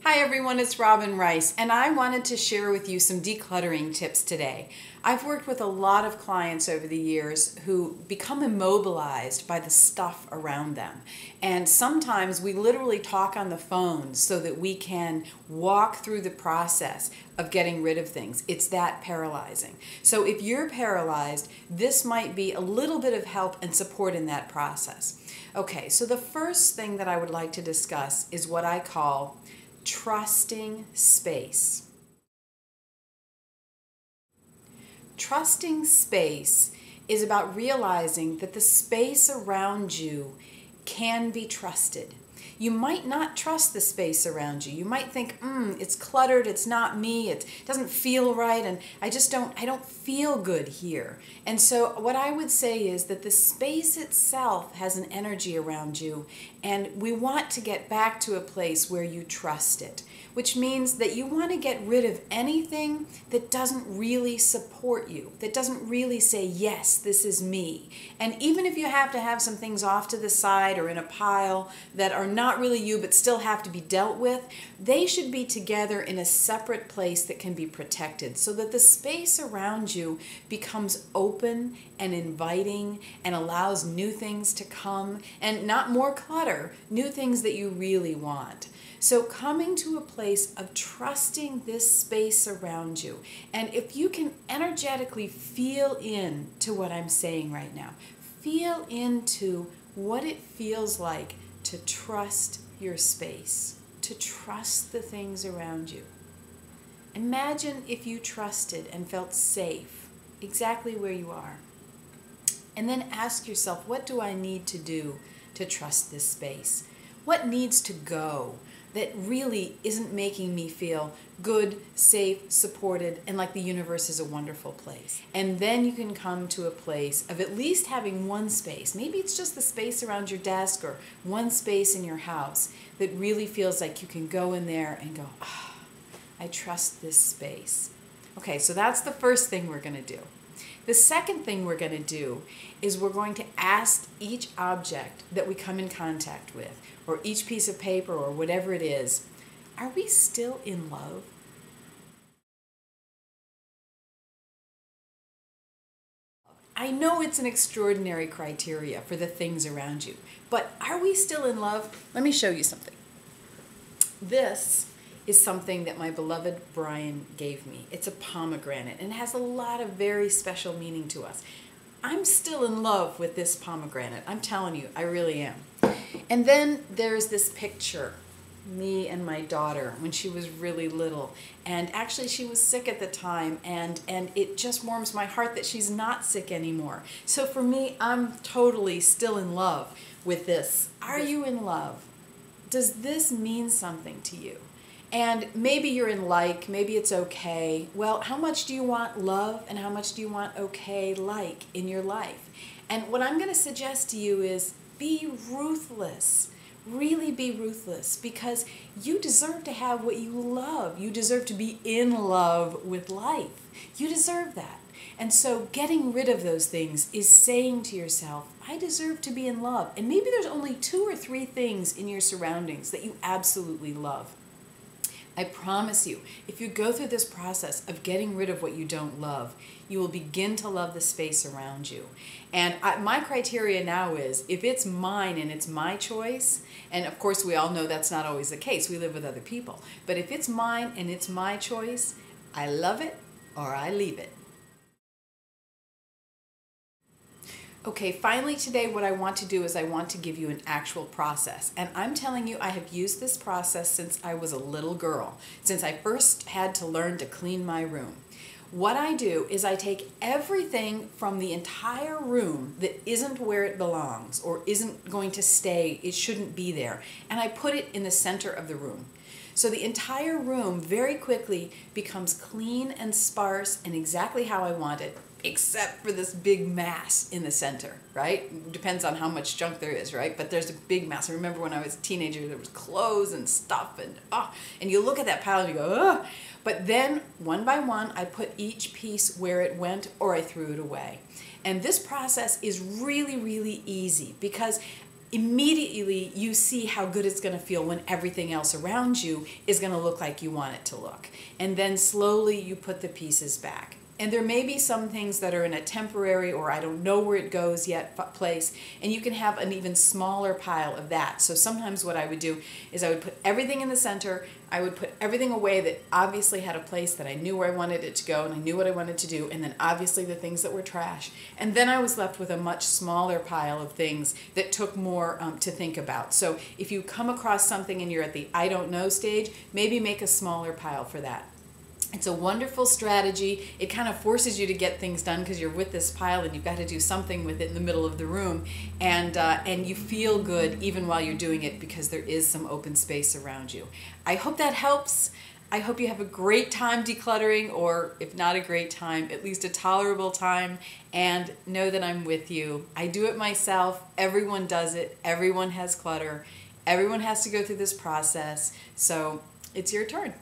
Hi everyone, it's Robin Rice, and I wanted to share with you some decluttering tips today. I've worked with a lot of clients over the years who become immobilized by the stuff around them. And sometimes we literally talk on the phone so that we can walk through the process of getting rid of things. It's that paralyzing. So if you're paralyzed, this might be a little bit of help and support in that process. Okay, so the first thing that I would like to discuss is what I call trusting space. Trusting space is about realizing that the space around you can be trusted. You might not trust the space around you. You might think, it's cluttered, it's not me, it doesn't feel right, and I don't feel good here. And so what I would say is that the space itself has an energy around you, and we want to get back to a place where you trust it, which means that you want to get rid of anything that doesn't really support you, that doesn't really say, yes, this is me. And even if you have to have some things off to the side or in a pile that are not really you but still have to be dealt with, they should be together in a separate place that can be protected so that the space around you becomes open and inviting and allows new things to come and not more clutter, new things that you really want. So coming to a place of trusting this space around you. And if you can energetically feel in to what I'm saying right now, feel into what it feels like to trust your space, to trust the things around you. Imagine if you trusted and felt safe exactly where you are. And then ask yourself, what do I need to do to trust this space? What needs to go that really isn't making me feel good, safe, supported, and like the universe is a wonderful place? And then you can come to a place of at least having one space. Maybe it's just the space around your desk or one space in your house that really feels like you can go in there and go, I trust this space. Okay, so that's the first thing we're going to do. The second thing we're going to do is we're going to ask each object that we come in contact with, or each piece of paper or whatever it is, are we still in love? I know it's an extraordinary criteria for the things around you, but are we still in love? Let me show you something. This is something that my beloved Brian gave me. It's a pomegranate, and it has a lot of very special meaning to us. I'm still in love with this pomegranate. I'm telling you, I really am. And then there's this picture, me and my daughter when she was really little. And actually she was sick at the time, and it just warms my heart that she's not sick anymore. So for me, I'm totally still in love with this. Are you in love? Does this mean something to you? And maybe you're in like, maybe it's okay. Well, how much do you want love and how much do you want okay like in your life? And what I'm going to suggest to you is be ruthless. Really be ruthless, because you deserve to have what you love. You deserve to be in love with life. You deserve that. And so getting rid of those things is saying to yourself, I deserve to be in love. And maybe there's only 2 or 3 things in your surroundings that you absolutely love. I promise you, if you go through this process of getting rid of what you don't love, you will begin to love the space around you. And my criteria now is, if it's mine and it's my choice, and of course we all know that's not always the case, we live with other people, but if it's mine and it's my choice, I love it or I leave it. Okay, finally today what I want to do is I want to give you an actual process. And I'm telling you, I have used this process since I was a little girl, since I first had to learn to clean my room. What I do is I take everything from the entire room that isn't where it belongs or isn't going to stay, it shouldn't be there, and I put it in the center of the room. So the entire room very quickly becomes clean and sparse and exactly how I want it, except for this big mass in the center, right? Depends on how much junk there is, right? But there's a big mass. I remember when I was a teenager, there was clothes and stuff, and you look at that pile and you go, But then, one by one, I put each piece where it went or I threw it away. And this process is really, really easy because immediately you see how good it's going to feel when everything else around you is going to look like you want it to look. And then slowly you put the pieces back. And there may be some things that are in a temporary, or I don't know where it goes yet, place, and you can have an even smaller pile of that. So sometimes what I would do is I would put everything in the center. I would put everything away that obviously had a place that I knew where I wanted it to go and I knew what I wanted to do, and then obviously the things that were trash. And then I was left with a much smaller pile of things that took more to think about. So if you come across something and you're at the I don't know stage, maybe make a smaller pile for that. It's a wonderful strategy. It kind of forces you to get things done because you're with this pile and you've got to do something with it in the middle of the room, and you feel good even while you're doing it because there is some open space around you. I hope that helps. I hope you have a great time decluttering, or if not a great time, at least a tolerable time, and know that I'm with you. I do it myself. Everyone does it. Everyone has clutter. Everyone has to go through this process. So it's your turn.